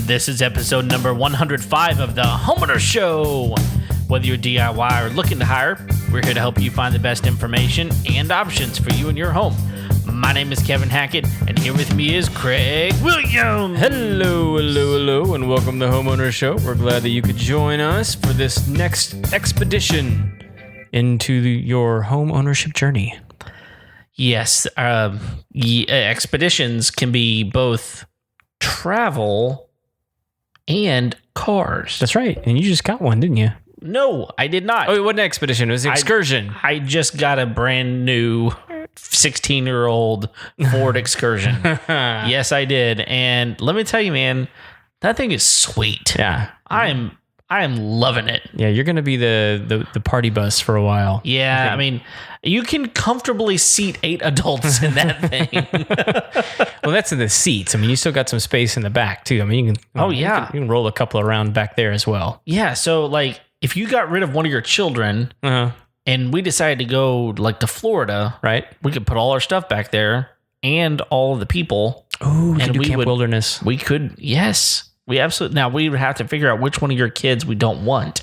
This is episode number 105 of the Homeowner Show. Whether you're DIY or looking to hire, we're here to help you find the best information and options for you and your home. My name is Kevin Hackett, and here with me is Craig Williams. Hello, and welcome to the Homeowner Show. We're glad that you could join us for this next expedition into your home ownership journey. Yes, expeditions can be both travel and cars. That's right, and you just got one, didn't you? No, I did not. Oh, it wasn't an expedition, it was an excursion. I just got a brand new 16-year-old Ford Excursion. Yes, I did. And let me tell you, man, that thing is sweet. Yeah. I am loving it. Yeah, you're going to be the party bus for a while. Yeah, I mean, you can comfortably seat 8 adults in that thing. Well, that's in the seats. I mean, you still got some space in the back, too. I mean, you can you can roll a couple around back there as well. Yeah, so, like, if you got rid of one of your children and we decided to go, like, to Florida, right? We could put all our stuff back there and all of the people. Oh, we could do Camp Wilderness. We could, yes. We absolutely. Now we would have to figure out which one of your kids we don't want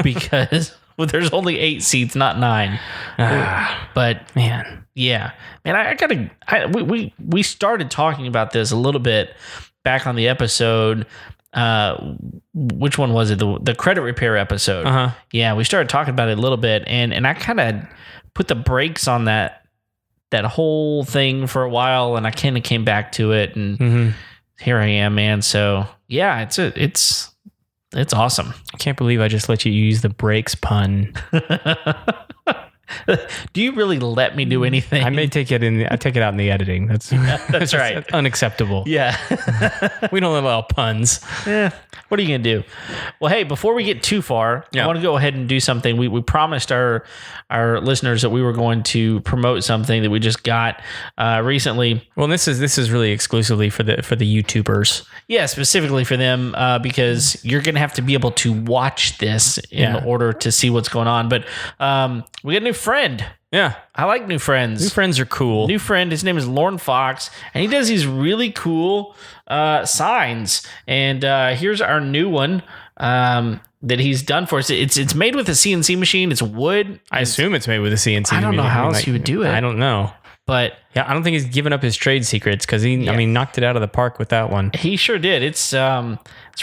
because there's only 8 seats, not 9. But man, yeah, man, we started talking about this a little bit back on the episode. Which one was it? The credit repair episode. Yeah, we started talking about it a little bit, and I kind of put the brakes on that whole thing for a while, and I kind of came back to it and. Here I am, man. So yeah, it's awesome. I can't believe I just let you use the brakes pun. Do you really let me do anything? I may take it I take it out in the editing. That's right. Unacceptable. Yeah. We don't allow puns. Yeah. What are you going to do? Well, hey, before we get too far, I want to go ahead and do something. We promised our listeners that we were going to promote something that we just got recently. Well, this is really exclusively for the YouTubers. Yeah, specifically for them because you're going to have to be able to watch this in order to see what's going on. But we got a new friend. Yeah. I like new friends. New friends are cool. New friend. His name is Lauren Fox, and he does these really cool signs. And here's our new one that he's done for us. It's made with a CNC machine. It's wood. I assume it's made with a CNC machine. I don't know how else he would do it. I don't know. But yeah, I don't think he's given up his trade secrets because he knocked it out of the park with that one. He sure did. It's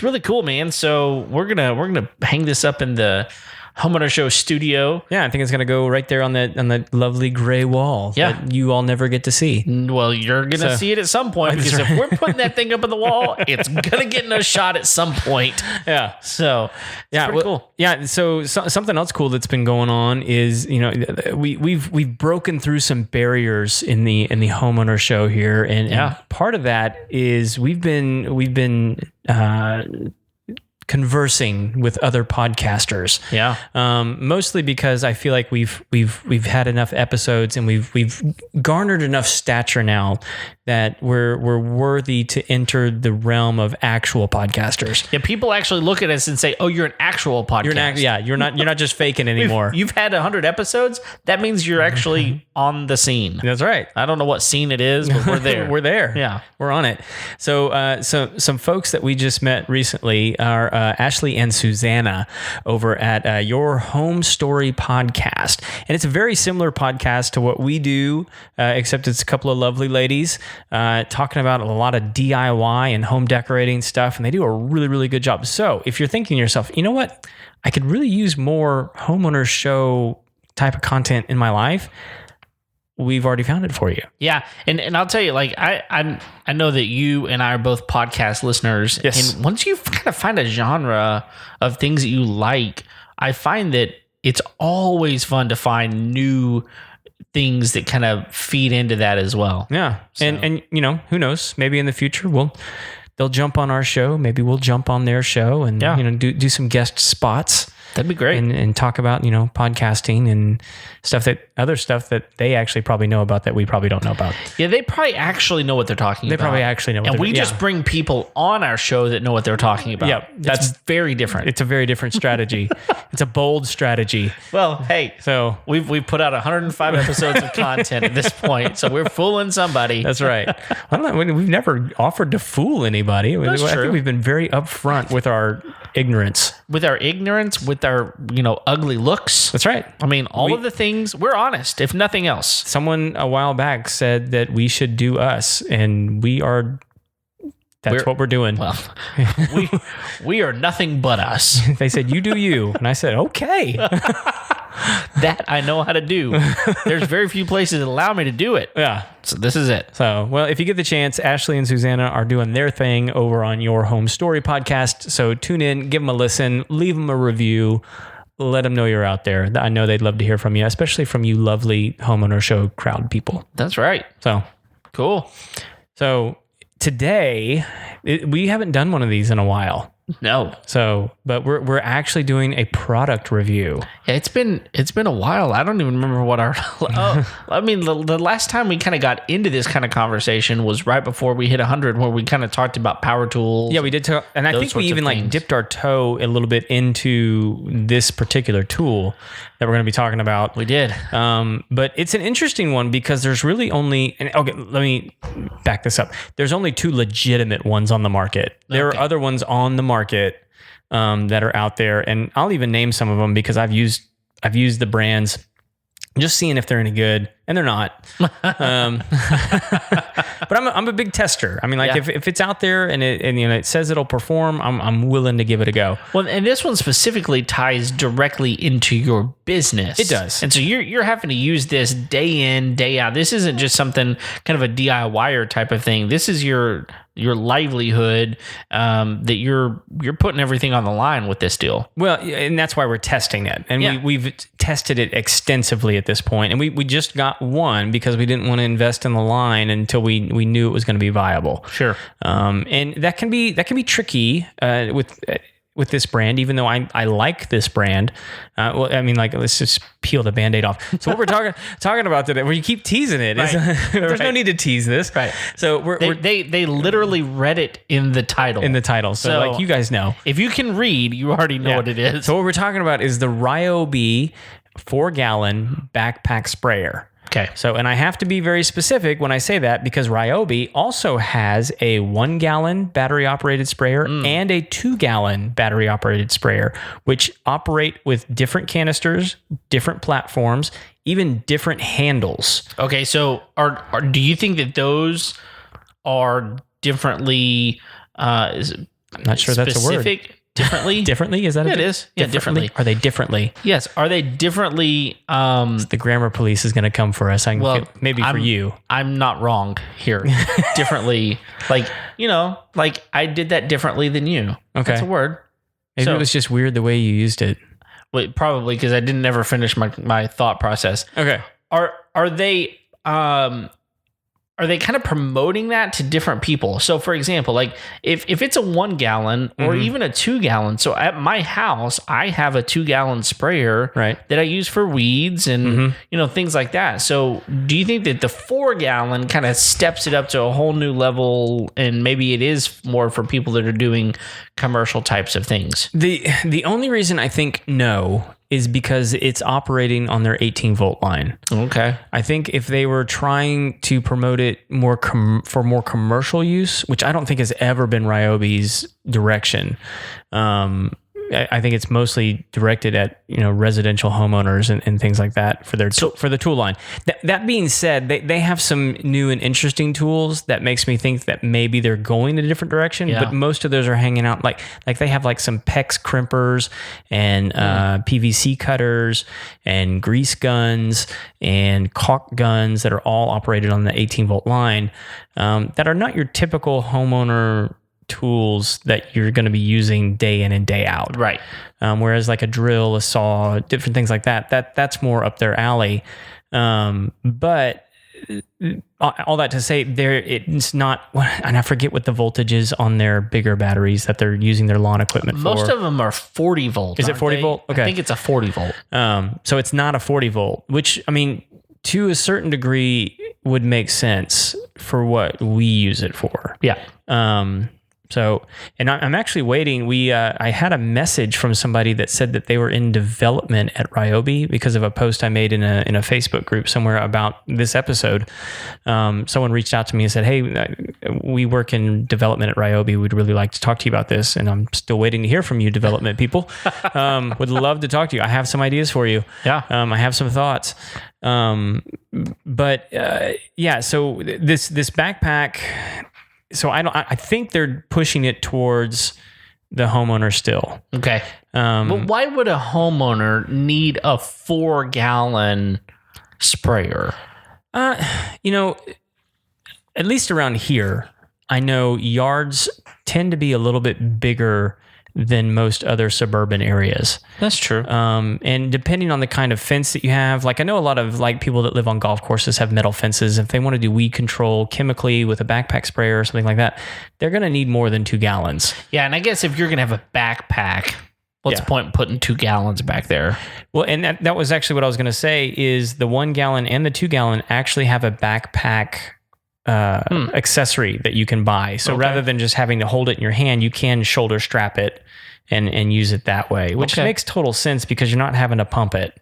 really cool, man. So we're gonna hang this up in the Homeowner Show studio. Yeah, I think it's gonna go right there on that lovely gray wall that you all never get to see. Well, you're gonna see it at some point because if we're putting that thing up on the wall, it's gonna get in a shot at some point. Yeah. So pretty cool. Yeah. So something else cool that's been going on is we've broken through some barriers in the Homeowner Show here, and part of that is we've been conversing with other podcasters. Yeah. Mostly because I feel like we've had enough episodes and we've garnered enough stature now that we're worthy to enter the realm of actual podcasters. Yeah, people actually look at us and say, "Oh, you're an actual podcast." You're not just faking anymore. You've had 100 episodes. That means you're actually on the scene. That's right. I don't know what scene it is, but we're there. We're there. Yeah, we're on it. So some folks that we just met recently are Ashley and Susanna over at Your Home Story podcast, and it's a very similar podcast to what we do, except it's a couple of lovely ladies talking about a lot of DIY and home decorating stuff, and they do a really, really good job. So if you're thinking to yourself, you know what, I could really use more Homeowner Show type of content in my life, we've already found it for you. Yeah. And I'll tell you, like, I know that you and I are both podcast listeners. Yes. And once you kind of find a genre of things that you like, I find that it's always fun to find new things that kind of feed into that as well. Yeah. So. And who knows, maybe in the future they'll jump on our show. Maybe we'll jump on their show and do some guest spots. That'd be great. And talk about, podcasting and other stuff that they actually probably know about that we probably don't know about. Yeah, they probably actually know what they're talking about. They probably actually know what and we just bring people on our show that know what they're talking about. Yeah, that's very different. It's a very different strategy. It's a bold strategy. Well, hey, so we've put out 105 episodes of content at this point, so we're fooling somebody. That's right. We've never offered to fool anybody. That's I true. think we've been very upfront with our ignorance. With our ugly looks. That's right. I mean, all of the things, we're honest, if nothing else. Someone a while back said that we should do us, and that's what we're doing. Well, we are nothing but us. They said, you do you. And I said, okay. That I know how to do. There's very few places that allow me to do it. Yeah. So this is it. So, well, if you get the chance, Ashley and Susanna are doing their thing over on Your Home Story podcast. So tune in, give them a listen, leave them a review, let them know you're out there. I know they'd love to hear from you, especially from you lovely homeowner show crowd people. That's right. So cool. So today, we haven't done one of these in a while. No. So, but we're actually doing a product review. Yeah, it's been a while. I don't even remember what our. The last time we kind of got into this kind of conversation was right before we hit 100, where we kind of talked about power tools. Yeah, we did talk, and I think we even dipped our toe a little bit into this particular tool that we're going to be talking about. We did. But it's an interesting one because there's really only. Okay, let me back this up. There's only 2 legitimate ones on the market. There are other ones on the market that are out there, and I'll even name some of them because I've used the brands, just seeing if they're any good, and they're not. But I'm a big tester. I mean, if it's out there and it says it'll perform, I'm willing to give it a go. Well, and this one specifically ties directly into your business. It does, and so you're having to use this day in, day out. This isn't just something kind of a DIYer type of thing. This is your livelihood, that you're putting everything on the line with this deal. Well, and that's why we're testing it. And we've tested it extensively at this point. And we just got one because we didn't want to invest in the line until we knew it was going to be viable. Sure. And that can be tricky with this brand, even though I like this brand. Let's just peel the Band-Aid off. So what we're talking about today, where you keep teasing it, right. There's no need to tease this. Right. So they literally read it in the title. So like you guys know. If you can read, you already know what it is. So what we're talking about is the Ryobi 4-gallon backpack sprayer. Okay. So, and I have to be very specific when I say that because Ryobi also has a 1-gallon battery-operated sprayer and a 2-gallon battery-operated sprayer, which operate with different canisters, different platforms, even different handles. Okay, so do you think that those are differently? I'm not sure that's a word. Differently? Differently? Is that it? Is. Yeah, differently. Are they differently? Yes. Are they differently? The grammar police is going to come for us. Maybe for you. I'm not wrong here. Differently. Like I did that differently than you. Okay. That's a word. Maybe it was just weird the way you used it. Well, probably because I didn't ever finish my thought process. Okay. Are they kind of promoting that to different people? So for example, like if it's a 1-gallon or even a 2-gallon. So at my house, I have a 2-gallon sprayer that I use for weeds and, things like that. So do you think that the 4-gallon kind of steps it up to a whole new level, and maybe it is more for people that are doing commercial types of things? The only reason I think no is because it's operating on their 18-volt line. Okay. I think if they were trying to promote it more for more commercial use, which I don't think has ever been Ryobi's direction, I think it's mostly directed at residential homeowners and things like that for the tool line. That being said, they have some new and interesting tools that makes me think that maybe they're going in a different direction. Yeah. But most of those are hanging out like they have like some PEX crimpers and PVC cutters and grease guns and caulk guns that are all operated on the 18-volt line that are not your typical homeowner tools that you're going to be using day in and day out. Right. Whereas like a drill, a saw, different things like that's more up their alley. But all that to say, it's not, and I forget what the voltage is on their bigger batteries that they're using their lawn equipment for. Most of them are 40 volt. Is it 40 volt? Okay. I think it's a 40 volt. So it's not a 40 volt, which, I mean, to a certain degree would make sense for what we use it for. Yeah. So, and I'm actually waiting. I had a message from somebody that said that they were in development at Ryobi because of a post I made in a Facebook group somewhere about this episode. Someone reached out to me and said, "Hey, we work in development at Ryobi. We'd really like to talk to you about this." And I'm still waiting to hear from you, development people. Would love to talk to you. I have some ideas for you. Yeah. I have some thoughts. But so this backpack. So I think they're pushing it towards the homeowner still. Okay. But why would a homeowner need a 4-gallon sprayer? At least around here, I know yards tend to be a little bit bigger than most other suburban areas. That's true. And depending on the kind of fence that you have, like I know a lot of like people that live on golf courses have metal fences. If they want to do weed control chemically with a backpack sprayer or something like that, they're going to need more than 2 gallons. Yeah, and I guess if you're going to have a backpack, what's the point in putting 2 gallons back there? Well, and that was actually what I was going to say is the 1 gallon and the 2 gallon actually have a backpack accessory that you can buy. So rather than just having to hold it in your hand, you can shoulder strap it and use it that way, which makes total sense because you're not having to pump it.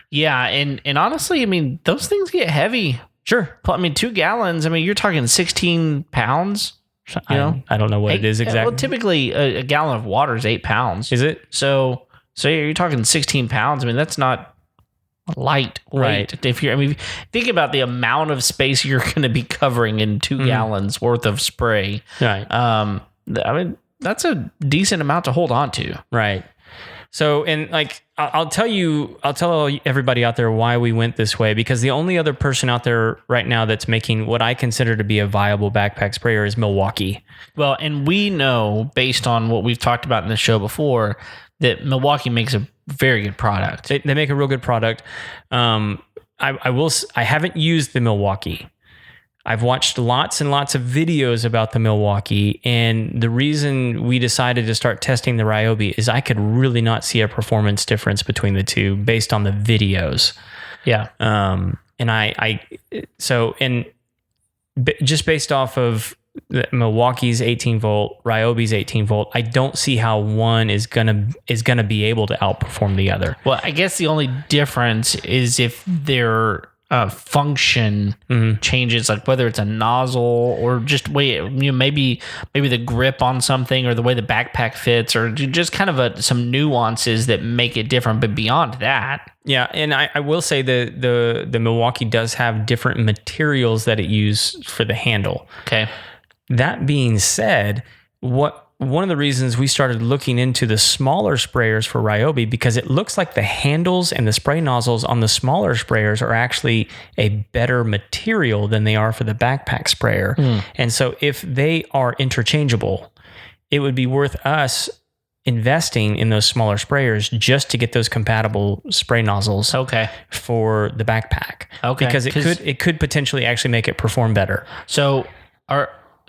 Yeah, and honestly, I mean, those things get heavy. Sure. I mean, 2 gallons, I mean, you're talking 16 pounds. I don't know what it is exactly. Well, typically a gallon of water is 8 pounds. Is it? So you're talking 16 pounds. I mean, that's not light weight. Right. Think about the amount of space you're going to be covering in 2 gallons worth of spray. Right. I mean, that's a decent amount to hold on to. Right. So, and like, I'll tell everybody out there why we went this way, because the only other person out there right now that's making what I consider to be a viable backpack sprayer is Milwaukee. Well, and we know, based on what we've talked about in the show before, that Milwaukee makes a very good product. They make a real good product. I haven't used the Milwaukee. I've watched lots and lots of videos about the Milwaukee, and the reason we decided to start testing the Ryobi is I could really not see a performance difference between the two based on the videos. Yeah. Just based off of Milwaukee's 18 volt, Ryobi's 18 volt, I don't see how one is gonna be able to outperform the other. Well, I guess the only difference is if their function changes, like whether it's a nozzle or just maybe the grip on something or the way the backpack fits, or just kind of some nuances that make it different. But beyond that, yeah, and I will say the Milwaukee does have different materials that it uses for the handle. Okay. That being said, one of the reasons we started looking into the smaller sprayers for Ryobi, because it looks like the handles and the spray nozzles on the smaller sprayers are actually a better material than they are for the backpack sprayer. And so if they are interchangeable, it would be worth us investing in those smaller sprayers just to get those compatible spray nozzles for the backpack. Okay. Because it could potentially actually make it perform better.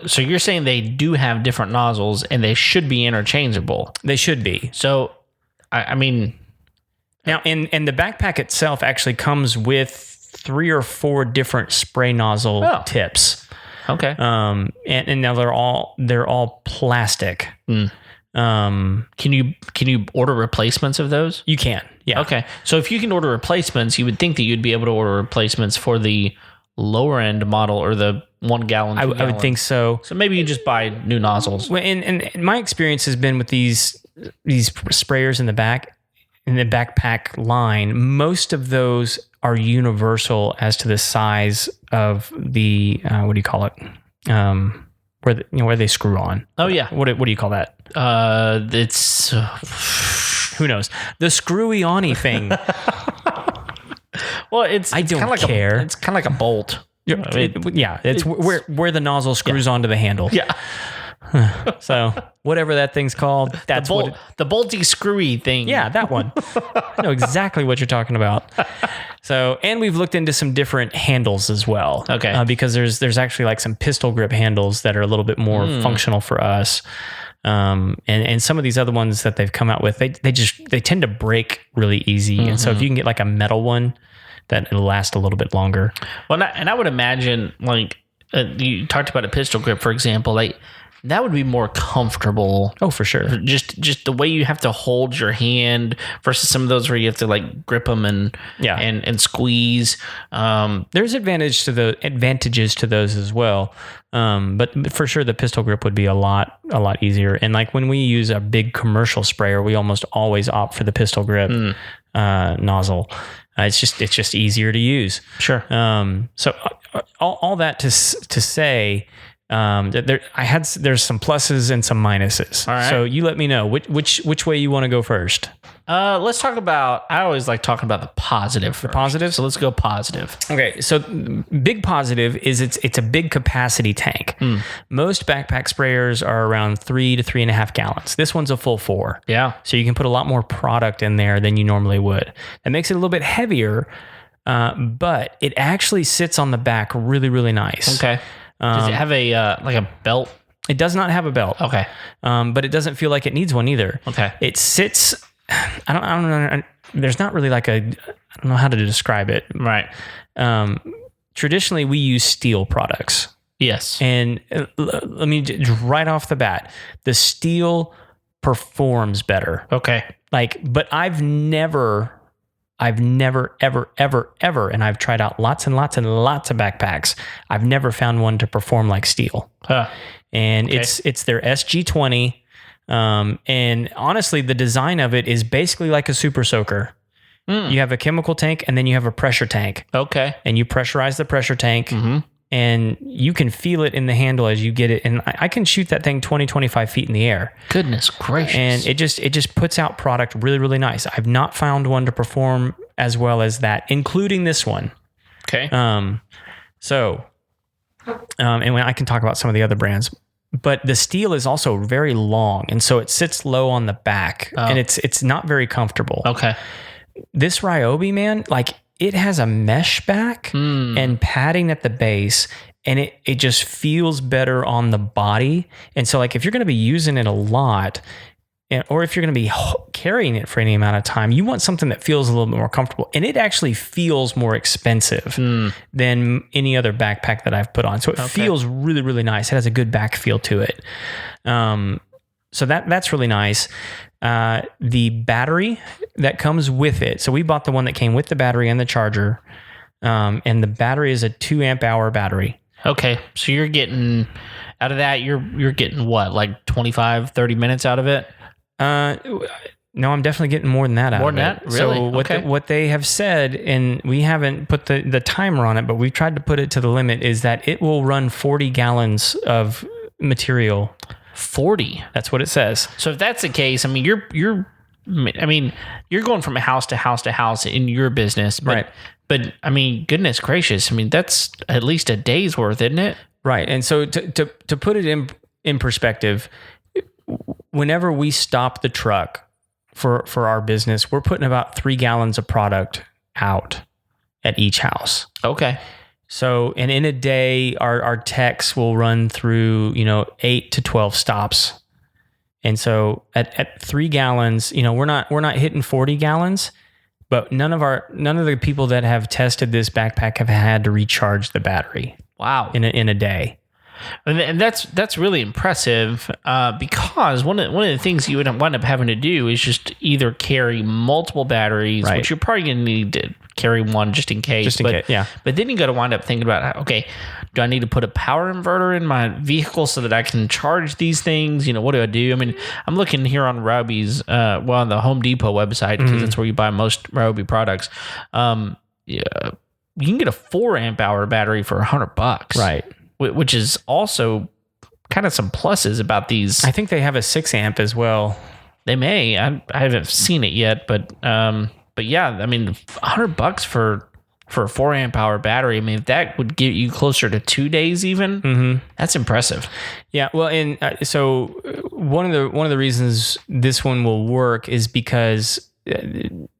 So you're saying they do have different nozzles and they should be interchangeable. They should be. So, I mean... Now, and the backpack itself actually comes with 3 or 4 different spray nozzle tips. Okay. And now they're all plastic. Can you order replacements of those? You can. Yeah. Okay. So if you can order replacements, you would think that you'd be able to order replacements for the lower end model or the 1 gallon. I would think so. So maybe you just buy new nozzles. Well, and my experience has been with these sprayers in the backpack line. Most of those are universal as to the size of the what do you call it? Where they screw on. Oh yeah. What do you call that? It's who knows, the screwy-on thing. Well, I don't care. It's kind of like a bolt. It's where the nozzle screws onto the handle. Yeah. So whatever that thing's called, that's the bolty screwy thing. Yeah, that one. I know exactly what you're talking about. So, and we've looked into some different handles as well. Okay. Because there's actually like some pistol grip handles that are a little bit more functional for us. And some of these other ones that they've come out with, they tend to break really easy. And so if you can get like a metal one, that it'll last a little bit longer. Well, and I would imagine, like, you talked about a pistol grip, for example, like that would be more comfortable. Oh, for sure. Just the way you have to hold your hand versus some of those where you have to like grip them and squeeze. There's advantages to those as well. But for sure, the pistol grip would be a lot easier. And like when we use a big commercial sprayer, we almost always opt for the pistol grip nozzle. It's just easier to use. Sure. So all that to say, there's some pluses and some minuses. All right. So you let me know which way you want to go first. Let's talk about. I always like talking about the positive. The positive. So let's go positive. Okay. So big positive is it's a big capacity tank. Most backpack sprayers are around 3 to 3.5 gallons. This one's a full 4. Yeah. So you can put a lot more product in there than you normally would. That makes it a little bit heavier, but it actually sits on the back really, really nice. Okay. Does it have a belt? It does not have a belt. Okay. But it doesn't feel like it needs one either. Okay. It sits. I don't know. There's not really I don't know how to describe it. Right. Traditionally, we use steel products. Yes. And let me right off the bat, the steel performs better. Okay. But I've never, ever, and I've tried out lots and lots and lots of backpacks. I've never found one to perform like steel. And okay. it's their SG20. And honestly, the design of it is basically like a super soaker. You have a chemical tank and then you have a pressure tank. Okay. And you pressurize the pressure tank and you can feel it in the handle as you get it. And I can shoot that thing 20, 25 feet in the air. Goodness gracious. And it just puts out product really, really nice. I've not found one to perform as well as that, including this one. Okay. And when I can talk about some of the other brands, but the steel is also very long. And so it sits low on the back and it's not very comfortable. Okay. This Ryobi, man, it has a mesh back and padding at the base, and it just feels better on the body. And so if you're going to be using it a lot, or if you're going to be carrying it for any amount of time, you want something that feels a little bit more comfortable. And it actually feels more expensive than any other backpack that I've put on. So it feels really, really nice. It has a good back feel to it. So that's really nice. The battery that comes with it. So we bought the one that came with the battery and the charger. And the battery is a 2 amp hour battery. Okay. So you're getting out of that, you're getting what, like 25, 30 minutes out of it? No, I'm definitely getting more than that out of it. More than that? Really? So what they have said, and we haven't put the timer on it, but we've tried to put it to the limit, is that it will run 40 gallons of material. 40. That's what it says. So if that's the case, you're going from house to house to house in your business, but, right? But goodness gracious, that's at least a day's worth, isn't it? Right. And so to put it in perspective, whenever we stop the truck for our business, we're putting about 3 gallons of product out at each house. Okay. So, and in a day, our techs will run through, 8 to 12 stops. And so at 3 gallons, we're not hitting 40 gallons, but none of the people that have tested this backpack have had to recharge the battery. Wow. In a day. And that's really impressive because one of the things you would wind up having to do is just either carry multiple batteries, right, which you're probably going to need to carry one just in case. Yeah. But then you got to wind up thinking about, okay, do I need to put a power inverter in my vehicle so that I can charge these things? What do I do? I'm looking here on Ryobi's, on the Home Depot website, because that's where you buy most Ryobi products. You can get a 4 amp hour battery for $100. Right. Which is also kind of some pluses about these. I think they have a 6 amp as well. They may. I haven't seen it yet, but yeah, $100 for a 4 amp hour battery. If that would get you closer to 2 days even. That's impressive. Yeah. Well, and so one of the reasons this one will work is because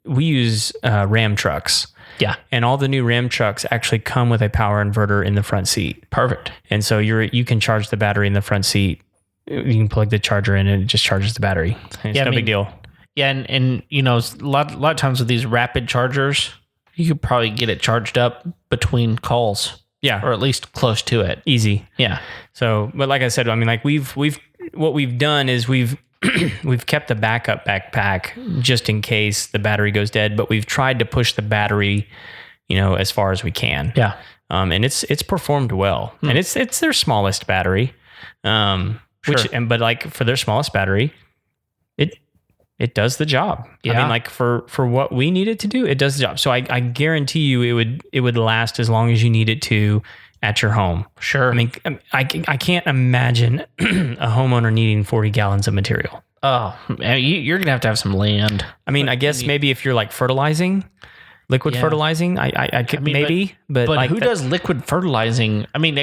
we use Ram trucks. Yeah. And all the new Ram trucks actually come with a power inverter in the front seat. Perfect. And so you can charge the battery in the front seat. You can plug the charger in and it just charges the battery. It's no big deal. Yeah, and you know, a lot of times with these rapid chargers, you could probably get it charged up between calls. Yeah. Or at least close to it. Easy. Yeah. So, but like I said, I mean, like what we've done is we've kept the backup backpack just in case the battery goes dead, but we've tried to push the battery, you know, as far as we can. Yeah. And it's performed well. And it's their smallest battery. But like for their smallest battery, it does the job. Yeah. I mean, like for what we need it to do, it does the job. So I guarantee you it would last as long as you need it to at your home. Sure. I mean, I can't imagine a homeowner needing 40 gallons of material. Oh, you're going to have some land. I mean, I guess maybe if you're like fertilizing, liquid fertilizing, I could maybe, but like who does liquid fertilizing? I mean,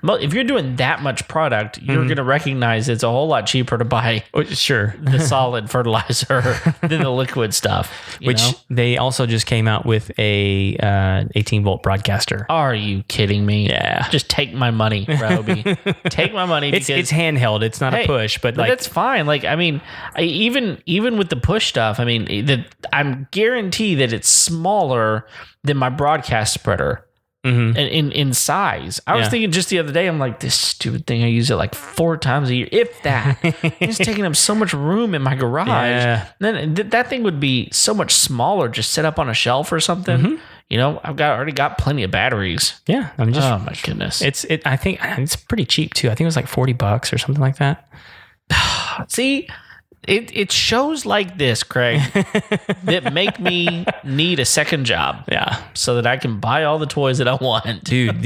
if you're doing that much product, you're going to recognize it's a whole lot cheaper to buy the solid fertilizer than the liquid stuff. Which they also just came out with a 18-volt broadcaster. Are you kidding me? Yeah. Just take my money, Ryobi. Take my money. It's handheld. It's not a push, but like that's fine. Like, I mean, even with the push stuff, I mean, I'm guaranteed that it's smaller than my broadcast spreader. In size. I was thinking just the other day, I'm like, this stupid thing, I use it like 4 times a year, if that. It's taking up so much room in my garage. Yeah. Then that thing would be so much smaller, just set up on a shelf or something. You know, already got plenty of batteries. Yeah. I'm just, oh my goodness. I think it's pretty cheap too. I think it was like $40 or something like that. See, It shows like this, Craig, that make me need a second job. Yeah. So that I can buy all the toys that I want. Dude,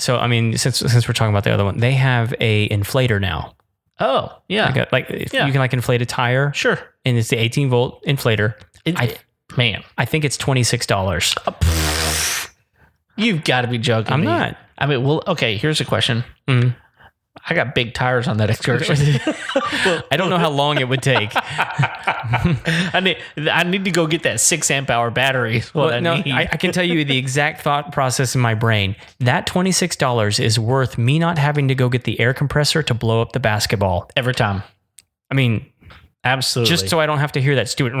so I mean, since we're talking about the other one, they have a inflator now. Oh, yeah. You can like inflate a tire. Sure. And it's the 18-volt inflator. I think it's $26. You've got to be joking. I'm not. I mean, well, okay, here's a question. I got big tires on that excursion. I don't know how long it would take. I need to go get that 6 amp hour battery. I can tell you the exact thought process in my brain. That $26 is worth me not having to go get the air compressor to blow up the basketball. Every time. I mean, absolutely. Just so I don't have to hear that stupid.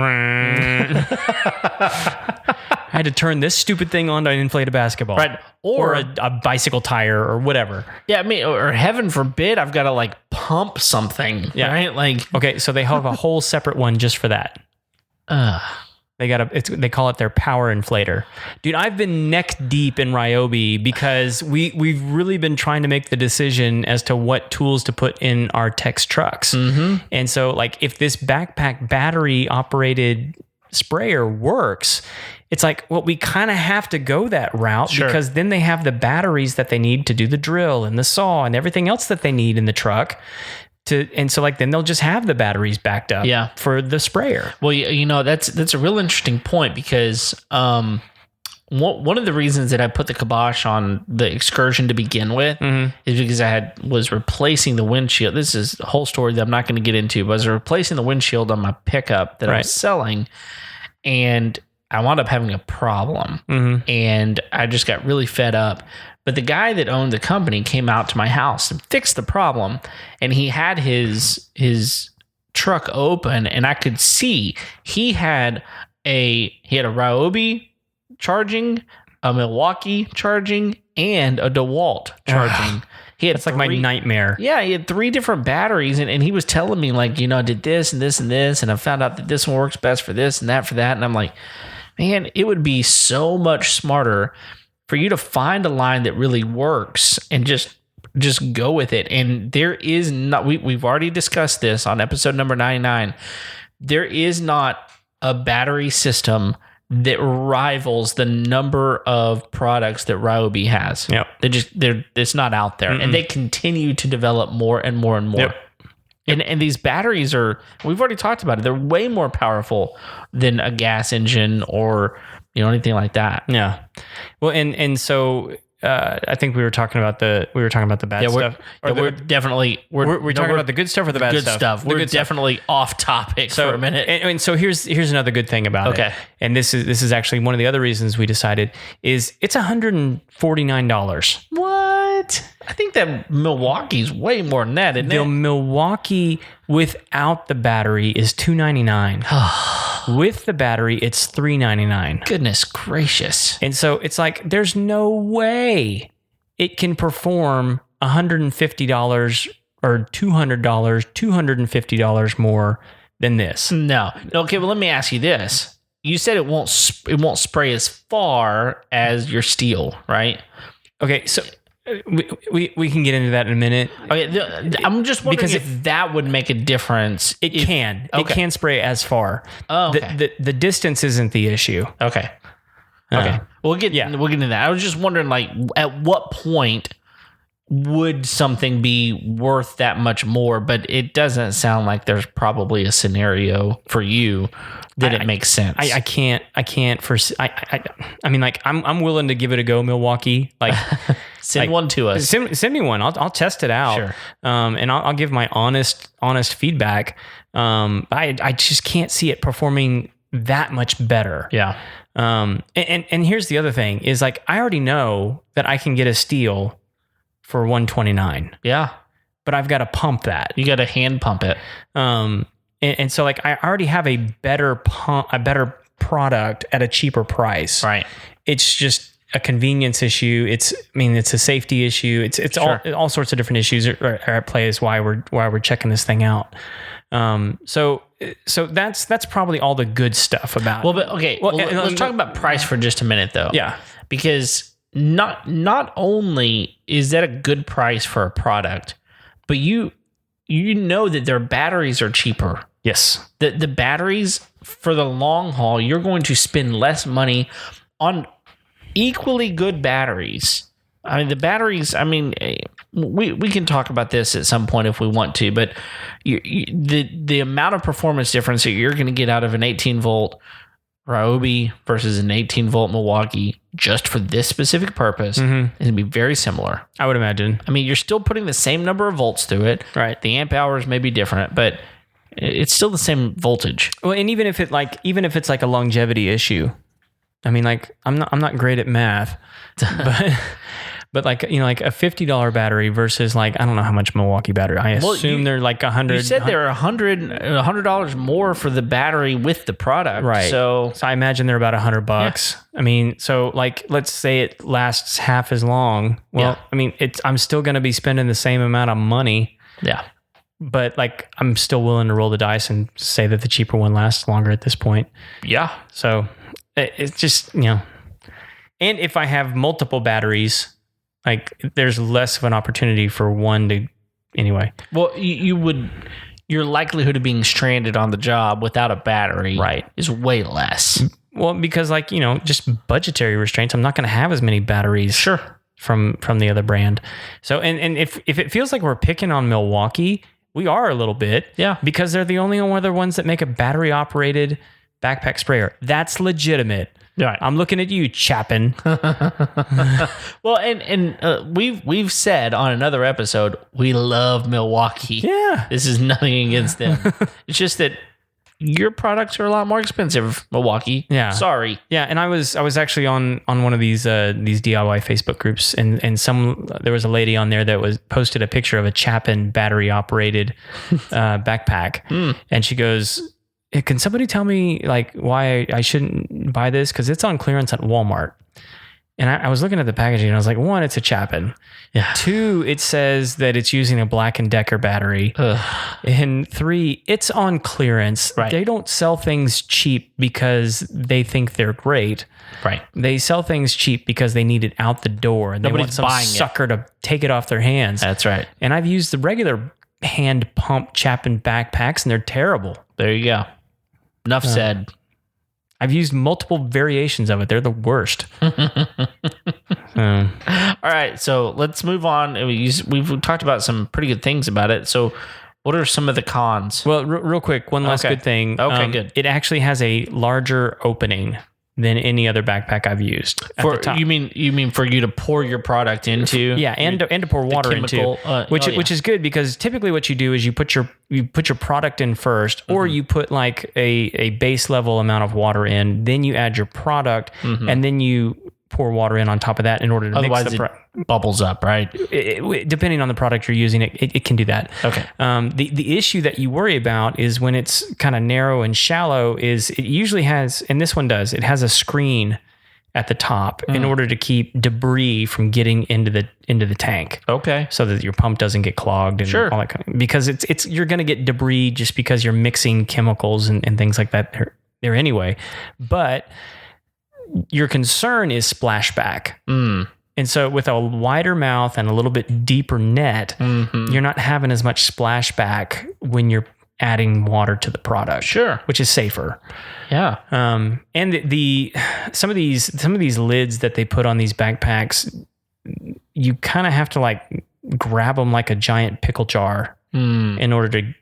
I had to turn this stupid thing on to inflate a basketball. Right. Or a bicycle tire or whatever. Yeah, I mean, or heaven forbid, I've got to like pump something. Yeah. Right? Like, okay, so they have a whole separate one just for that. They call it their power inflator. Dude, I've been neck deep in Ryobi because we've really been trying to make the decision as to what tools to put in our Tex trucks. And so like if this backpack battery operated sprayer works, it's like, well, we kind of have to go that route because then they have the batteries that they need to do the drill and the saw and everything else that they need in the truck. And so like then they'll just have the batteries backed up for the sprayer. Well, you know, that's a real interesting point because one of the reasons that I put the kibosh on the excursion to begin with is because I was replacing the windshield. This is a whole story that I'm not going to get into, but I was replacing the windshield on my pickup that I was selling, and I wound up having a problem, and I just got really fed up. But the guy that owned the company came out to my house and fixed the problem, and he had his truck open, and I could see he had a Ryobi charging, a Milwaukee charging, and a DeWalt charging. That's like my nightmare. Yeah, he had 3 different batteries, and he was telling me, like, you know, I did this and this and this, and I found out that this one works best for this and that for that. And I'm like, man, it would be so much smarter for you to find a line that really works and just go with it. And there is not, we've already discussed this on episode number 99. There is not a battery system that rivals the number of products that Ryobi has. Yep. It's not out there. And they continue to develop more and more and more. Yep. And these batteries we've already talked about it. They're way more powerful than a gas engine or, you know, anything like that. Yeah. Well, and so I think we were talking about the bad stuff. We're definitely talking about the good stuff or the bad good stuff. We're definitely off topic for a minute. And so here's another good thing about it. And this is actually one of the other reasons we decided is it's $149. What? I think that Milwaukee's way more than that, isn't it? The Milwaukee without the battery is $299. With the battery, it's $399. Goodness gracious. And so it's like, there's no way it can perform $150 or $200, $250 more than this. No. Okay, well, let me ask you this. You said it won't spray as far as your steel, right? Okay, so we can get into that in a minute. Okay, I'm just wondering if that would make a difference. It can spray as far. Oh, okay. The distance isn't the issue. Okay. We'll get into that. I was just wondering, like, at what point would something be worth that much more? But it doesn't sound like there's probably a scenario for you that it makes sense. I can't foresee. I mean, like, I'm willing to give it a go, Milwaukee. Like, send one to us. Send me one. I'll test it out. Sure. And I'll give my honest feedback. I just can't see it performing that much better. Yeah. And here's the other thing is, like, I already know that I can get a steel for $129. Yeah. But I've got to pump that. You got to hand pump it. And so, like, I already have a better product at a cheaper price. Right. It's just a convenience issue. It's a safety issue. It's sure. all sorts of different issues are at play is why we're checking this thing out. So that's probably all the good stuff about it. But okay. Well, let's talk about price for just a minute, though. Yeah. Because not only is that a good price for a product, but you know that their batteries are cheaper. Yes. The batteries for the long haul, you're going to spend less money on equally good batteries. I mean, the batteries, we can talk about this at some point if we want to, but the amount of performance difference that you're going to get out of an 18-volt Ryobi versus an 18-volt Milwaukee just for this specific purpose is going to be very similar. I would imagine. I mean, you're still putting the same number of volts through it. Right. The amp hours may be different, but it's still the same voltage. Well, and even if it's like a longevity issue, I mean, like, I'm not great at math, but like, you know, like a $50 battery versus, like, I don't know how much Milwaukee battery. I assume they're like 100. You said they're $100 more for the battery with the product, right? So I imagine they're about $100. Yeah. I mean, so, like, let's say it lasts half as long. Well, I mean, I'm still going to be spending the same amount of money. Yeah. But, like, I'm still willing to roll the dice and say that the cheaper one lasts longer at this point. Yeah. So it's just, you know, and if I have multiple batteries, like, there's less of an opportunity for one to, anyway. Well, your likelihood of being stranded on the job without a battery, right, is way less. Well, because, like, you know, just budgetary restraints, I'm not going to have as many batteries. Sure. From the other brand. So, and if it feels like we're picking on Milwaukee, we are a little bit. Yeah. Because they're the only other ones that make a battery operated backpack sprayer. That's legitimate. Right. I'm looking at you, Chapin. Well, and we've said on another episode, we love Milwaukee. Yeah. This is nothing against them. It's just that your products are a lot more expensive, Milwaukee. Yeah. Sorry. Yeah, and I was actually on one of these DIY Facebook groups, and there was a lady on there that posted a picture of a Chapin battery operated backpack, and she goes, hey, can somebody tell me, like, why I shouldn't buy this? Because it's on clearance at Walmart. And I was looking at the packaging and I was like, one, it's a Chapin. Yeah. 2, it says that it's using a Black & Decker battery. Ugh. And 3, it's on clearance. Right. They don't sell things cheap because they think they're great. Right. They sell things cheap because they need it out the door. And nobody's they want buying some sucker to take it off their hands. That's right. And I've used the regular hand pump Chapin backpacks and they're terrible. There you go. Enough said. I've used multiple variations of it. They're the worst. All right, so let's move on. We've talked about some pretty good things about it. So what are some of the cons? Well, real quick, one last good thing. Okay, good. It actually has a larger opening than any other backpack I've used. You mean for you to pour your product into? Yeah, and to pour water into, which is good, because typically what you do is you put your product in first, or you put like a base level amount of water in, then you add your product, and then you pour water in on top of that in order to mix the product. Bubbles up, right? Depending on the product you're using, it can do that. Okay. The issue that you worry about is when it's kind of narrow and shallow, is it usually has, and this one does, it has a screen at the top in order to keep debris from getting into the tank. Okay. So that your pump doesn't get clogged and all that kind of, because it's you're going to get debris just because you're mixing chemicals and things like that there anyway. But your concern is splashback. And so with a wider mouth and a little bit deeper net, you're not having as much splashback when you're adding water to the product. Sure. Which is safer. Yeah. And some of these lids that they put on these backpacks, you kind of have to like grab them like a giant pickle jar in order to...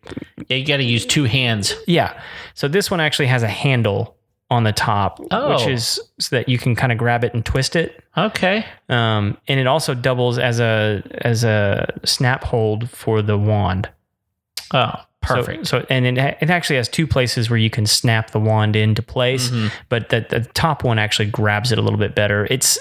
Yeah, you got to use two hands. Yeah. So this one actually has a handle on the top, which is so that you can kind of grab it and twist it. Okay. And it also doubles as a snap hold for the wand. Oh, perfect. So and it actually has two places where you can snap the wand into place, but the top one actually grabs it a little bit better. It's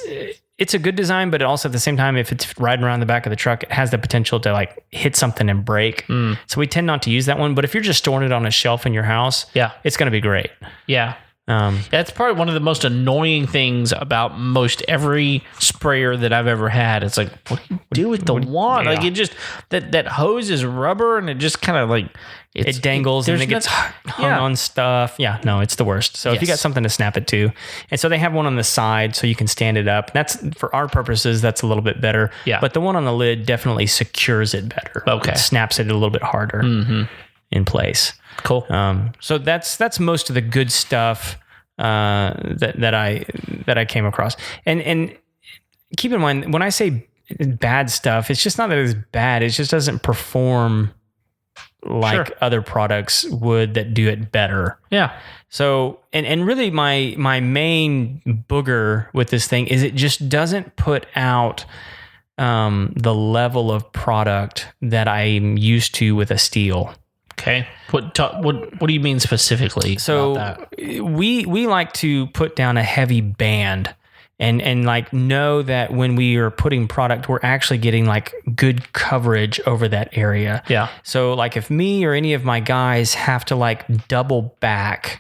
a good design, but it also at the same time, if it's riding around the back of the truck, it has the potential to like hit something and break. So we tend not to use that one. But if you're just storing it on a shelf in your house, it's going to be great. Yeah. That's probably one of the most annoying things about most every sprayer that I've ever had. It's like, what do you do with the wand? Like, it just, that hose is rubber, and it just kind of like, it dangles and it gets hung on stuff. Yeah, no, it's the worst. So if you got something to snap it to, and so they have one on the side so you can stand it up. That's, for our purposes, that's a little bit better. Yeah. But the one on the lid definitely secures it better. Okay. It snaps it a little bit harder in place. Cool. So that's most of the good stuff that I came across. And keep in mind, when I say bad stuff, it's just not that it's bad. It just doesn't perform like other products would that do it better. Yeah. So, and really my main booger with this thing is it just doesn't put out the level of product that I'm used to with a steel. Okay. What do you mean specifically? So about that? we like to put down a heavy band and like know that when we are putting product, we're actually getting like good coverage over that area. Yeah. So like if me or any of my guys have to like double back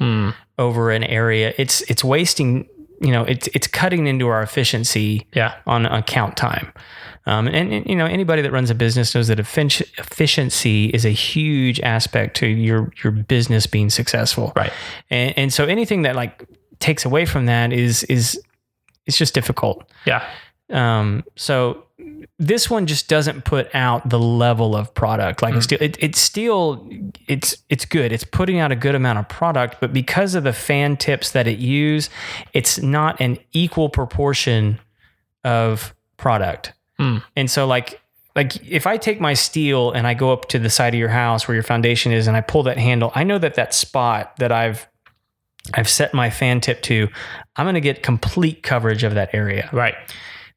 over an area, it's wasting, it's cutting into our efficiency on count time. And anybody that runs a business knows that efficiency is a huge aspect to your business being successful. Right. And so anything that like takes away from that is it's just difficult. Yeah. So this one just doesn't put out the level of product like a steel. It's still it's good. It's putting out a good amount of product, but because of the fan tips that it use, it's not an equal proportion of product. And so like if I take my steel and I go up to the side of your house where your foundation is and I pull that handle, I know that spot that I've set my fan tip to, I'm going to get complete coverage of that area. Right.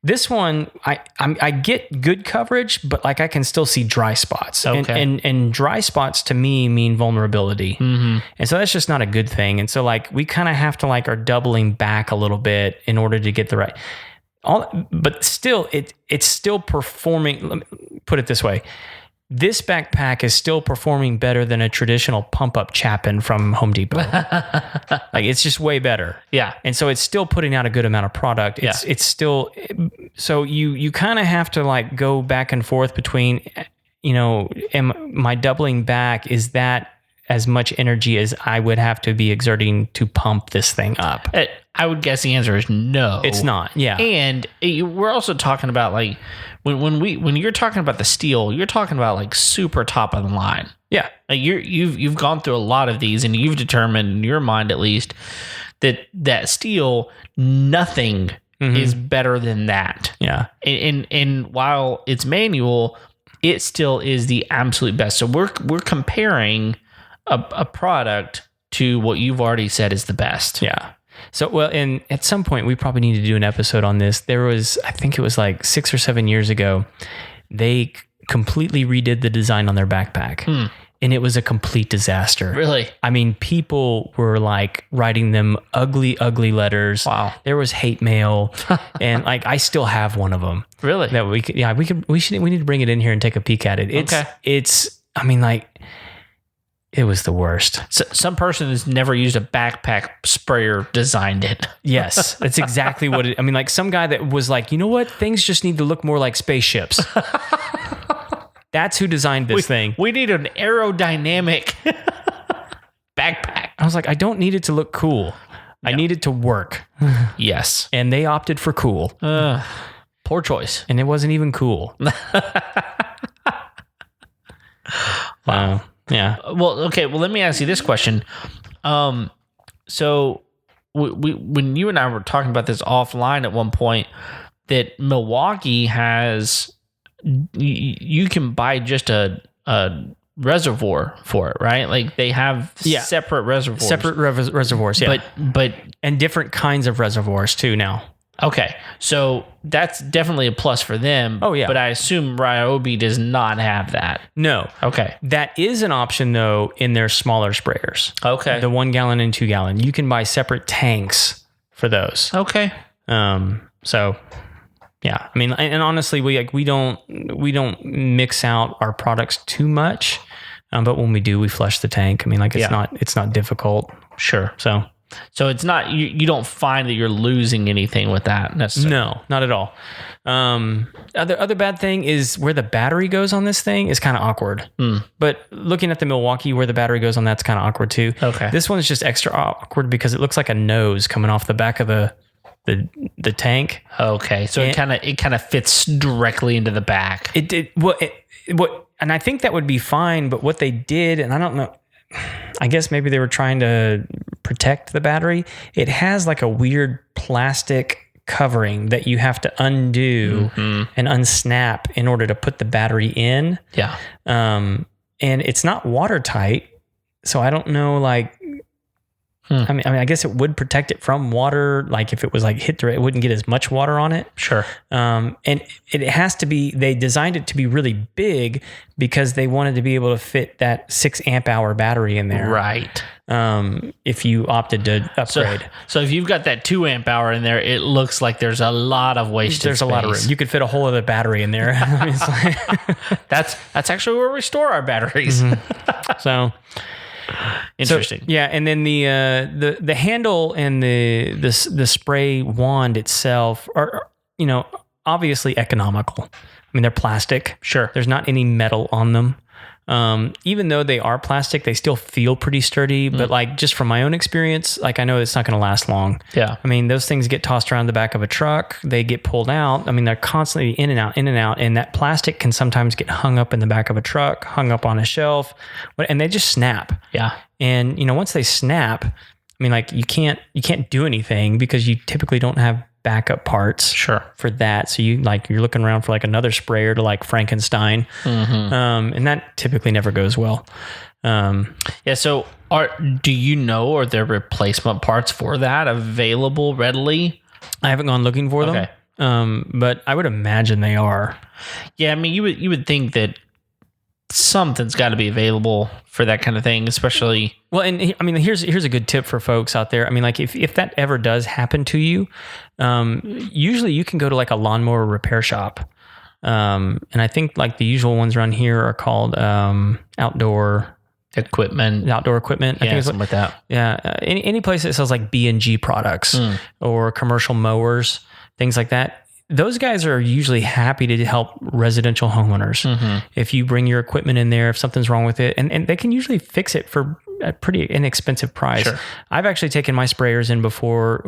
This one, I get good coverage, but like I can still see dry spots. Okay. And dry spots to me mean vulnerability. And so that's just not a good thing. And so like we kind of have to like are doubling back a little bit in order to get the right... but still, it's still performing. Let me put it this way: this backpack is still performing better than a traditional pump-up Chapin from Home Depot. Like it's just way better. Yeah, and so it's still putting out a good amount of product. It's still so you kind of have to like go back and forth between, am my doubling back, is that as much energy as I would have to be exerting to pump this thing up? I would guess the answer is no. It's not. Yeah. And we're also talking about like when you're talking about the steel, you're talking about like super top of the line. Yeah. Like you've gone through a lot of these and you've determined in your mind at least that steel, nothing is better than that. Yeah. And while it's manual, it still is the absolute best. So we're comparing a product to what you've already said is the best. Yeah. So, well, and at some point we probably need to do an episode on this. There was, I think it was like 6 or 7 years ago, they completely redid the design on their backpack. And it was a complete disaster. Really? I mean, people were like writing them ugly, ugly letters. Wow. There was hate mail, and like I still have one of them. Really? That we need to bring it in here and take a peek at it. It's. I mean, like, it was the worst. So, some person who's never used a backpack sprayer designed it. Yes, that's exactly what it. I mean, like some guy that was like, you know what? Things just need to look more like spaceships. That's who designed this thing. We need an aerodynamic backpack. I was like, I don't need it to look cool. I need it to work. Yes. And they opted for cool. Poor choice. And it wasn't even cool. Wow. Yeah. Well, okay. Well, let me ask you this question. So when you and I were talking about this offline at one point, that Milwaukee has... You can buy just a reservoir for it, right? Like they have separate reservoirs. Reservoirs, yeah. But and different kinds of reservoirs too now. Okay, so that's definitely a plus for them. Oh yeah. But I assume Ryobi does not have that. No. Okay. That is an option though in their smaller sprayers. Okay. The 1 gallon and 2 gallon. You can buy separate tanks for those. Okay. So yeah, I mean, and honestly, we don't mix out our products too much, but when we do, we flush the tank. I mean, like it's not difficult. Sure. So it's not you don't find that you're losing anything with that necessarily. No, not at all. Other bad thing is where the battery goes on this thing is kind of awkward. But looking at the Milwaukee, where the battery goes on that's kind of awkward too. Okay. This one's just extra awkward because it looks like a nose coming off the back of the tank. Okay, so it kind of fits directly into the back. It did and I think that would be fine. But what they did, and I don't know, I guess maybe they were trying to protect the battery. It has like a weird plastic covering that you have to undo and unsnap in order to put the battery in. Yeah. And it's not watertight, so I don't know like. I mean, I guess it would protect it from water. Like if it was like hit through, it wouldn't get as much water on it. Sure. And it has to be. They designed it to be really big because they wanted to be able to fit that 6 amp hour battery in there. Right. If you opted to upgrade. So if you've got that 2 amp hour in there, it looks like there's a lot of wasted There's space. a lot of room. You could fit a whole other battery in there. I mean, it's like that's actually where we store our batteries. So. Interesting. So, yeah, and then the handle and the spray wand itself are obviously economical. I mean, they're plastic. Sure. There's not any metal on them. Even though they are plastic, they still feel pretty sturdy. But like just from my own experience, like I know it's not going to last long. Yeah. I mean, those things get tossed around the back of a truck. They get pulled out. I mean, they're constantly in and out. And that plastic can sometimes get hung up in the back of a truck, hung up on a shelf, and they just snap. Yeah. And once they snap, I mean, like you can't do anything because you typically don't have backup parts for that. So you're looking around for like another sprayer to like Frankenstein. And that typically never goes well. Yeah. So do you know, are there replacement parts for that available readily? I haven't gone looking for them. But I would imagine they are. Yeah. I mean, you would think that something's got to be available for that kind of thing, especially. Well, and I mean, here's a good tip for folks out there. I mean, like if that ever does happen to you, usually you can go to like a lawnmower repair shop. And I think like the usual ones around here are called outdoor equipment. I think it's something like that. Yeah. Any place that sells like B&G products or commercial mowers, things like that. Those guys are usually happy to help residential homeowners. If you bring your equipment in there, if something's wrong with it, and they can usually fix it for a pretty inexpensive price. Sure. I've actually taken my sprayers in before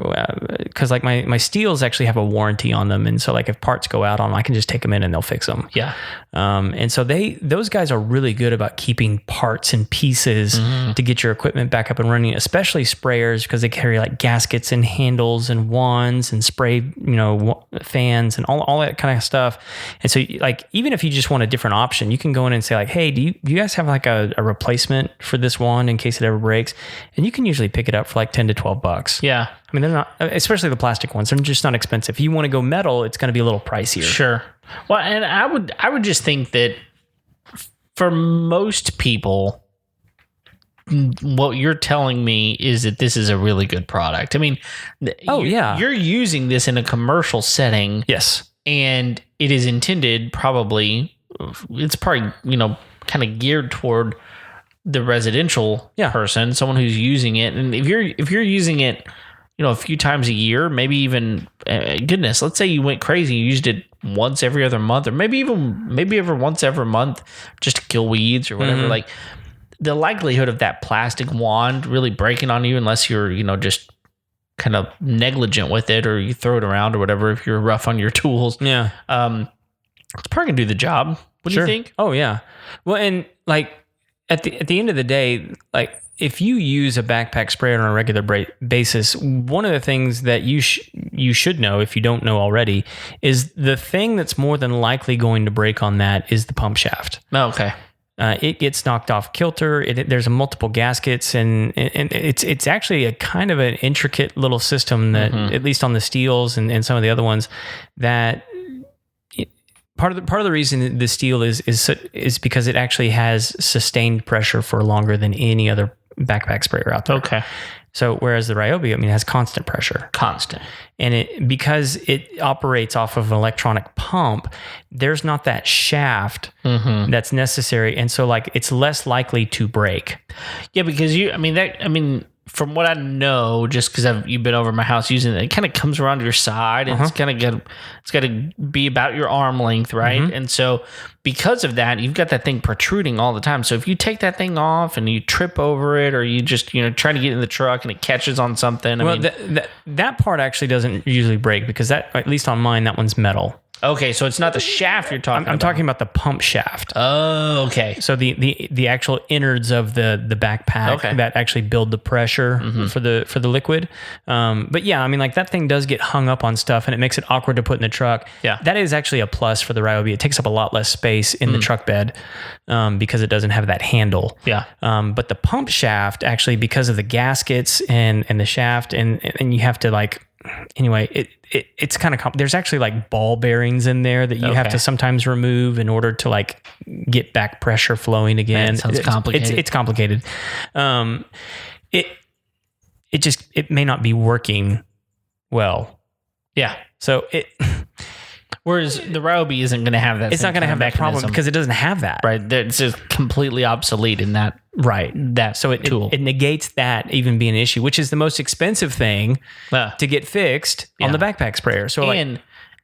because like my steels actually have a warranty on them. And so like if parts go out on them, I can just take them in and they'll fix them. Yeah. And so those guys are really good about keeping parts and pieces to get your equipment back up and running, especially sprayers because they carry like gaskets and handles and wands and spray, fans and all that kind of stuff. And so like, even if you just want a different option, you can go in and say like, hey, do you guys have like a replacement for this wand in case it ever breaks. And you can usually pick it up for like $10 to $12. Yeah. I mean, they're not, especially the plastic ones. They're just not expensive. If you want to go metal, it's going to be a little pricier. Sure. Well, and I would just think that for most people, what you're telling me is that this is a really good product. I mean, you're using this in a commercial setting. Yes. And it is intended it's probably, kind of geared toward the residential person, someone who's using it. And if you're using it, a few times a year, maybe even, goodness, let's say you went crazy, you used it once every other month, or maybe ever once every month just to kill weeds or whatever, like the likelihood of that plastic wand really breaking on you, unless you're, just kind of negligent with it, or you throw it around or whatever, if you're rough on your tools. Yeah. It's probably gonna do the job. What do you think? Oh yeah. Well, and like at the end of the day, like if you use a backpack sprayer on a regular basis, one of the things that you should know, if you don't know already, is the thing that's more than likely going to break on that is the pump shaft. Oh, okay. It gets knocked off kilter. There's multiple gaskets, and it's actually a kind of an intricate little system that, at least on the steels and some of the other ones, that part of the reason the steel is because it actually has sustained pressure for longer than any other backpack sprayer out there. Okay. So whereas the Ryobi, it has constant pressure. Constant. And because it operates off of an electronic pump, there's not that shaft that's necessary. And so like it's less likely to break. Yeah, because from what I know, just because you've been over my house using it, it kind of comes around your side, and it's got to be about your arm length, right? And so because of that, you've got that thing protruding all the time. So if you take that thing off and you trip over it, or you just try to get in the truck and it catches on something, that part actually doesn't usually break, because that, at least on mine, that one's metal. Okay, so it's not the shaft you're talking about. I'm talking about the pump shaft. Oh, okay. So the actual innards of the backpack that actually build the pressure for the liquid. But yeah, like that thing does get hung up on stuff, and it makes it awkward to put in the truck. Yeah. That is actually a plus for the Ryobi. It takes up a lot less space in the truck bed because it doesn't have that handle. Yeah. But the pump shaft, actually, because of the gaskets and the shaft, and you have to like... Anyway, it's kind of there's actually like ball bearings in there that you have to sometimes remove in order to like get back pressure flowing again. That sounds complicated. It's complicated. It may not be working well. Yeah. So whereas the Ryobi isn't going to have that. It's not going to have that problem because it doesn't have that. Right. It's just completely obsolete in that. Right. That so tool. It negates that even being an issue, which is the most expensive thing to get fixed on the backpack sprayer. So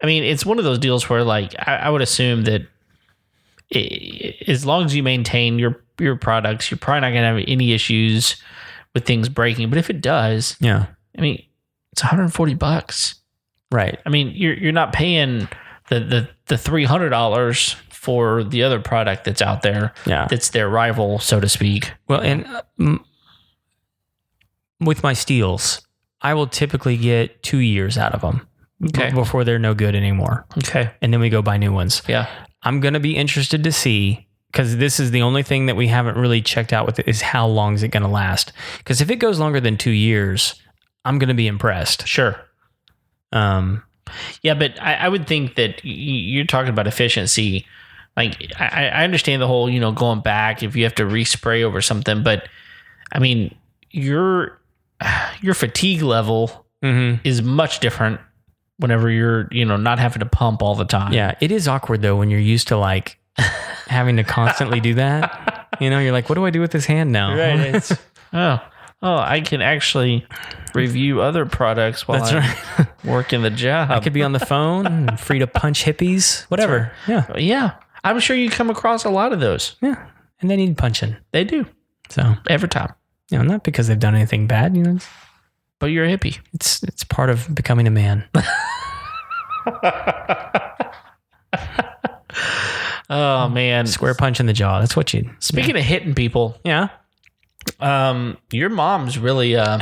it's one of those deals where like I would assume that as long as you maintain your products, you're probably not going to have any issues with things breaking. But if it does, it's $140. Right. You're not paying the $300 for the other product that's out there. Yeah. That's their rival, so to speak. Well, and with my steels, I will typically get 2 years out of them before they're no good anymore. Okay. And then we go buy new ones. Yeah. I'm going to be interested to see, because this is the only thing that we haven't really checked out with it, is how long is it going to last? Because if it goes longer than 2 years, I'm going to be impressed. Sure. Yeah, but I would think that you're talking about efficiency. Like I understand the whole, going back if you have to respray over something, but your fatigue level is much different whenever you're, not having to pump all the time. Yeah, it is awkward though when you're used to like having to constantly do that. You're like, what do I do with this hand now? Right. It's I can actually review other products while I'm working the job. I could be on the phone, free to punch hippies, whatever. Right. Yeah. I'm sure you come across a lot of those. Yeah. And they need punching. They do. So every time. Not because they've done anything bad, But you're a hippie. It's part of becoming a man. Oh man. Square punch in the jaw. That's what you... Speaking of hitting people. Yeah. Your mom's really are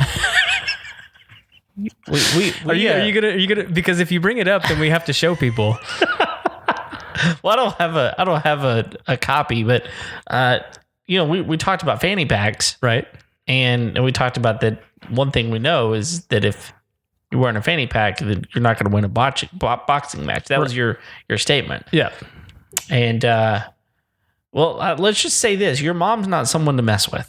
you gonna because if you bring it up, then we have to show people. Well, I don't have a copy, but we talked about fanny packs, right? And we talked about that. One thing we know is that if you're wearing a fanny pack, then you're not going to win a boxing match. That was your statement. Yeah. And, let's just say this. Your mom's not someone to mess with.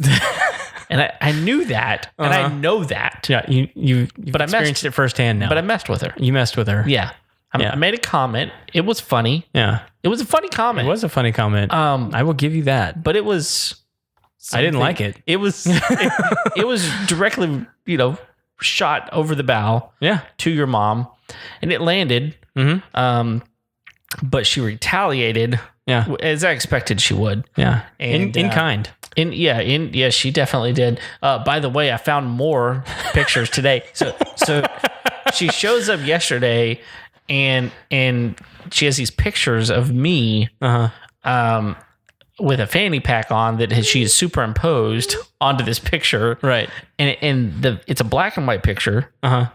And I knew that, and I know that. Yeah, you've experienced it firsthand now. But I messed with her. You messed with her. Yeah. I made a comment. It was funny. Yeah. It was a funny comment. It was a funny comment. I will give you that. But it was... I didn't like it. It was it was directly, shot over the bow to your mom, and it landed. Mm-hmm. But she retaliated. Yeah. As I expected she would. Yeah. And, in kind. She definitely did. By the way, I found more pictures today. So she shows up yesterday and she has these pictures of me with a fanny pack on that she has superimposed onto this picture. Right. And it's a black and white picture. And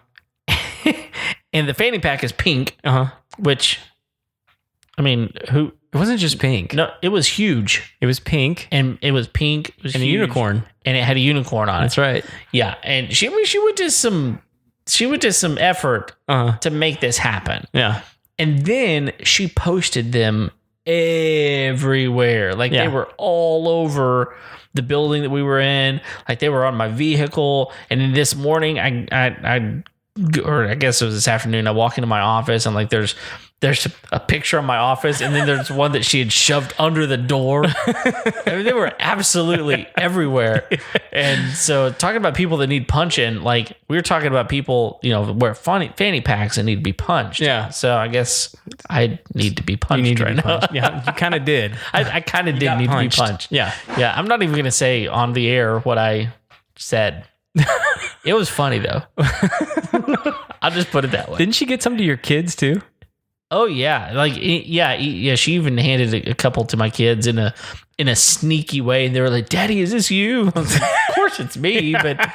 the fanny pack is pink. Which, I mean, who... It wasn't just pink. No, it was huge. It was pink. And it was pink. It was and huge, a unicorn. And it had a unicorn on it. That's right. Yeah. And she went to some effort to make this happen. Yeah. And then she posted them everywhere. Like they were all over the building that we were in. Like they were on my vehicle. And then this morning, I guess it was this afternoon, I walk into my office and like there's a picture of my office, and then there's one that she had shoved under the door. I mean, they were absolutely everywhere. And so talking about people that need punching, like we were talking about people, wear fanny packs and need to be punched. Yeah. So I guess I need to be punched right now. Yeah, you kind of did. I kind of did need to be punched. Yeah. Yeah. I'm not even going to say on the air what I said. It was funny though. I'll just put it that way. Didn't she get some to your kids too? Oh yeah, she even handed a couple to my kids in a sneaky way, and they were like, "Daddy, is this you?" I was like, "Of course it's me," but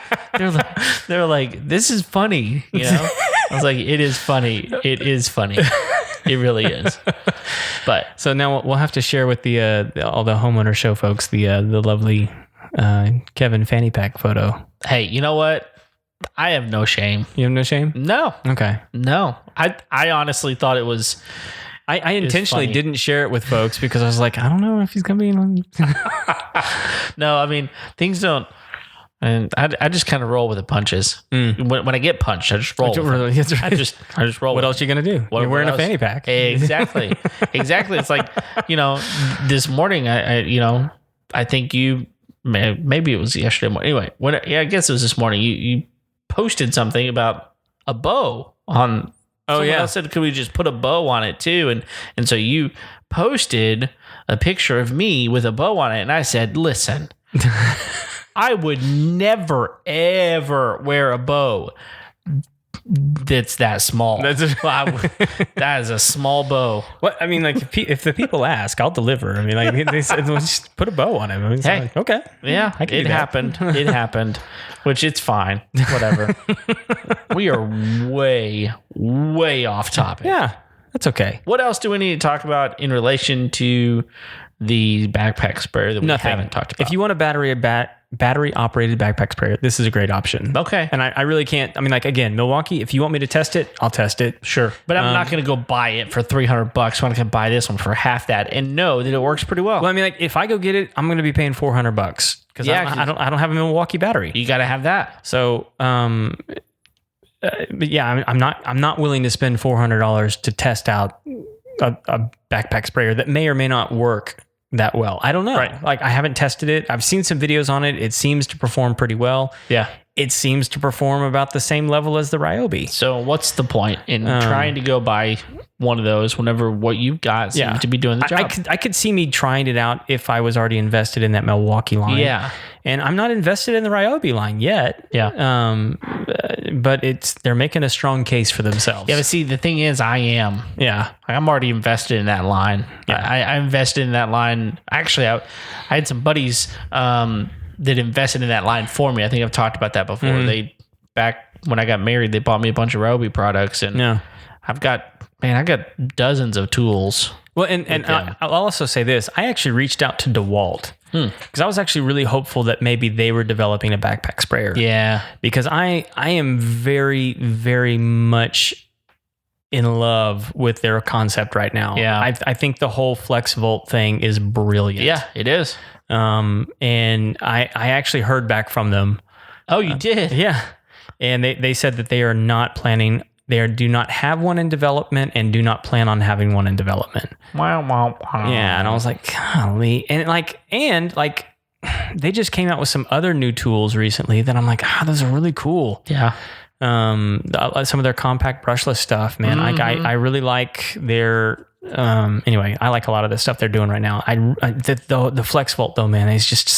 they're like, "This is funny," I was like, "It is funny. It is funny. It really is." But so now we'll have to share with the all the homeowner show folks the lovely Kevin fanny pack photo. Hey, you know what? I have no shame. You have no shame? No. Okay. No. I honestly thought it was... I intentionally didn't share it with folks because I was like, I don't know if he's going to be... No, I mean, things don't... And I just kind of roll with the punches. When I get punched, I just roll. That's right. I just roll. What else are you going to do? You're wearing a fanny pack. Exactly. Exactly. It's like, this morning, I think you... Maybe it was yesterday morning. Anyway, I guess it was this morning. You posted something about a bow on. Someone else said, "Could we just put a bow on it too?" And so you posted a picture of me with a bow on it, and I said, "Listen, I would never ever wear a bow that's that small. That is a small bow." What I mean, like if the people ask, I'll deliver. I mean, like they said, well, just put a bow on it. I mean, hey, like, okay, yeah, it happened. It happened, which it's fine. Whatever. We are way off topic. Yeah, that's okay. What else do we need to talk about in relation to the backpack sprayer that we haven't talked about? If you want a battery operated backpack sprayer, this is a great option. Okay. And I really can't, I mean, like, again, Milwaukee, if you want me to test it, I'll test it. Sure. But I'm not going to go buy it for $300. I'm going to buy this one for half that and know that it works pretty well. Well, I mean, like, if I go get it, I'm going to be paying $400 because I don't have a Milwaukee battery. You got to have that. So, but yeah, I'm not willing to spend $400 to test out a backpack sprayer that may or may not work that well. I don't know. Right. Like I haven't tested it. I've seen some videos on it. It seems to perform pretty well. Yeah. It seems to perform about the same level as the Ryobi. So what's the point in trying to go buy one of those whenever what you've got seems to be doing the job? I could see me trying it out if I was already invested in that Milwaukee line. Yeah. And I'm not invested in the Ryobi line yet. Yeah. But they're making a strong case for themselves. Yeah, but see, the thing is, I am. Yeah. I'm already invested in that line. Yeah. I invested in that line. Actually, I had some buddies that invested in that line for me. I think I've talked about that before. Mm-hmm. Back when I got married, they bought me a bunch of Ryobi products, and I got dozens of tools. Well, and I'll also say this: I actually reached out to DeWalt Because I was actually really hopeful that maybe they were developing a backpack sprayer. Yeah. Because I am very, very much in love with their concept right now. Yeah. I think the whole FlexVolt thing is brilliant. Yeah, it is. And I actually heard back from them. Oh, you did? Yeah. And they said that they are not planning, do not have one in development and do not plan on having one in development. Wow. Yeah. And I was like, golly. And they just came out with some other new tools recently that I'm like, those are really cool. Yeah. Some of their compact brushless stuff, man. Like I really like their, anyway, I like a lot of the stuff they're doing right now. The FlexVolt though, man, is just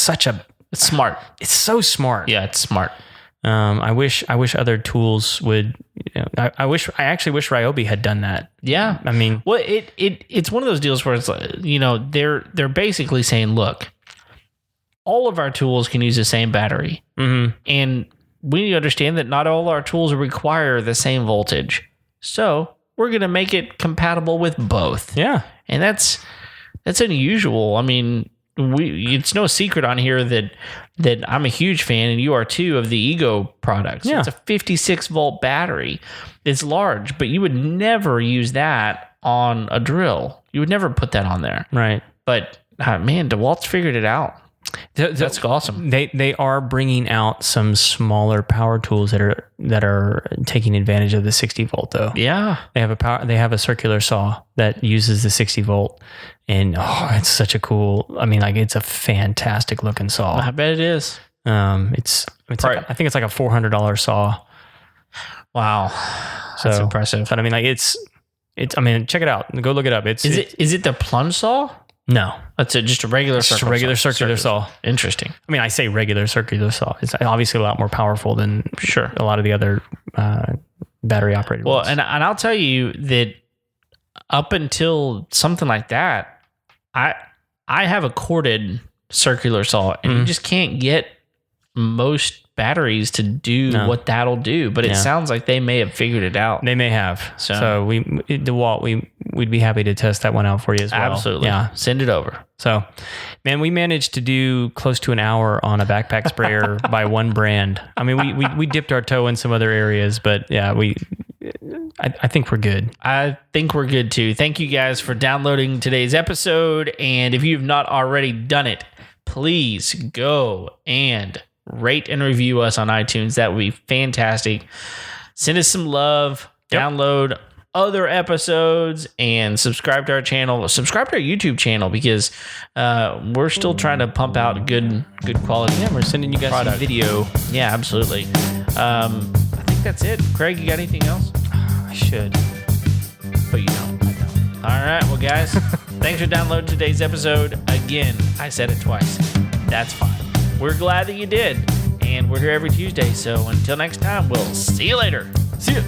It's smart. It's so smart. Yeah, it's smart. I wish other tools would. I actually wish Ryobi had done that. Yeah, I mean, well, it's one of those deals where it's like, they're basically saying, look, all of our tools can use the same battery, and we need to understand that not all our tools require the same voltage. So we're going to make it compatible with both. Yeah, and that's unusual. I mean, it's no secret on here that I'm a huge fan, and you are too, of the Ego products. Yeah. It's a 56 volt battery. It's large, but you would never use that on a drill. You would never put that on there. Right. But man, DeWalt's figured it out. That's awesome. They are bringing out some smaller power tools that are taking advantage of the 60 volt though. Yeah. They have a circular saw that uses the 60 volt, and it's such a cool. I mean, like, it's a fantastic looking saw. I bet it is. It's I think it's like a $400 saw. Wow. That's impressive. But I mean, like, it's I mean, check it out. Go look it up. Is it the plunge saw? No, that's just a regular circular saw. Interesting. I mean, I say regular circular saw. It's obviously a lot more powerful than a lot of the other battery operated ones. Well, and I'll tell you that up until something like that, I have a corded circular saw, and you just can't get most batteries to do what that'll do. But it sounds like they may have figured it out. They may have. So DeWalt, we'd be happy to test that one out for you as well. Absolutely. Yeah. Send it over. So, man, we managed to do close to an hour on a backpack sprayer by one brand. I mean, we dipped our toe in some other areas, but yeah, I think we're good. I think we're good too. Thank you guys for downloading today's episode. And if you've not already done it, please go and rate and review us on iTunes. That would be fantastic. Send us some love. Download other episodes and subscribe to our channel. Subscribe to our YouTube channel, because we're still trying to pump out good quality. Yeah, we're sending you guys some video. Yeah, absolutely. I think that's it. Craig, you got anything else? I should, but you don't. I don't. All right, well, guys, thanks for downloading today's episode. Again, I said it twice. That's fine. We're glad that you did, and we're here every Tuesday. So until next time, we'll see you later. See ya.